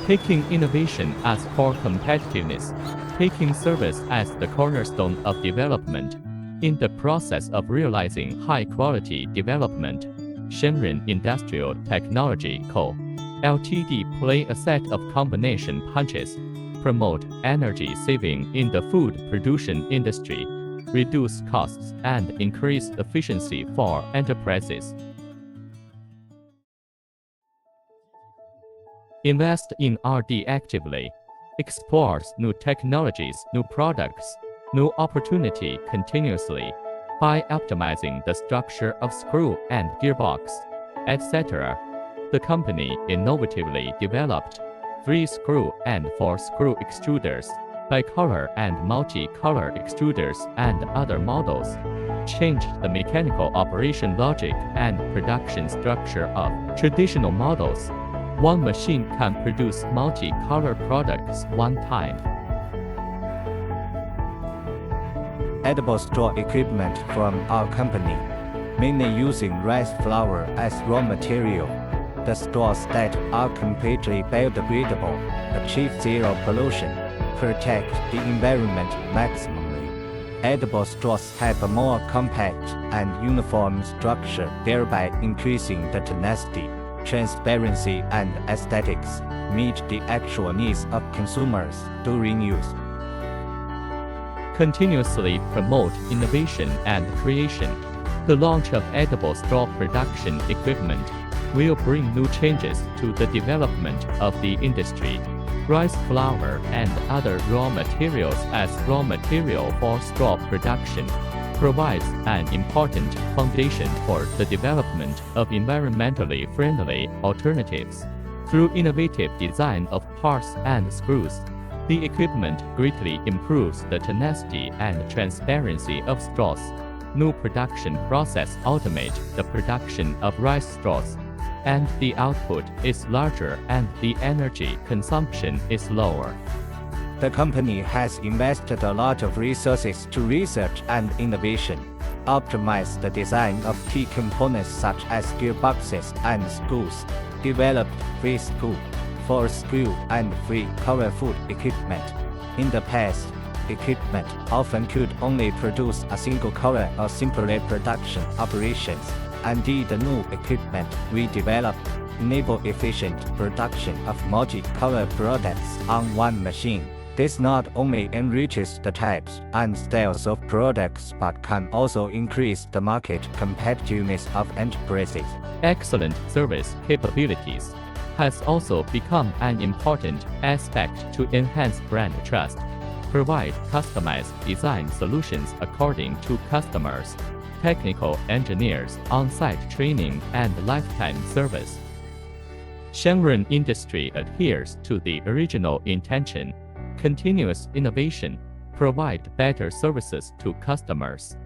taking innovation as core competitiveness, taking service as the cornerstone of development. In the process of realizing high-quality development, Shengrun Industrial Technology Co. Ltd. play a set of combination punches, promote energy saving in the food production industry, reduce costs and increase efficiency for enterprises. Invest in R&D actively, explores new technologies, new products, new opportunity continuously by optimizing the structure of screw and gearbox, etc. The company innovatively developed 3-screw and 4-screw extruders, bicolor and multi-color extruders and other models, changed the mechanical operation logic and production structure of traditional models. One machine can produce multi-color products one time. Edible straw equipment from our company, mainly using rice flour as raw material. The straws that are completely biodegradable, achieve zero pollution, protect the environment maximally. Edible straws have a more compact and uniform structure, thereby increasing the tenacity, transparency and aesthetics, meet the actual needs of consumers during use. Continuously promote innovation and creation. The launch of edible straw production equipment will bring new changes to the development of the industry. Rice flour and other raw materials as raw material for straw production provides an important foundation for the development of environmentally friendly alternatives. Through innovative design of parts and screws, the equipment greatly improves the tenacity and transparency of straws. New production process automate the production of rice straws, and the output is larger and the energy consumption is lower. The company has invested a lot of resources to research and innovation, optimize the design of key components such as gearboxes and screws, developed 3-screw, 4-screw and 3-color food equipment. In the past, equipment often could only produce a single color or simpler production operations, and the new equipment we developed enable efficient production of multi-color products on one machine. This not only enriches the types and styles of products but can also increase the market competitiveness of enterprises. Excellent service capabilities has also become an important aspect to enhance brand trust. Provide customized design solutions according to customers, technical engineers, on-site training, and lifetime service. Shengrun Industry adheres to the original intention. Continuous innovation, provide better services to customers.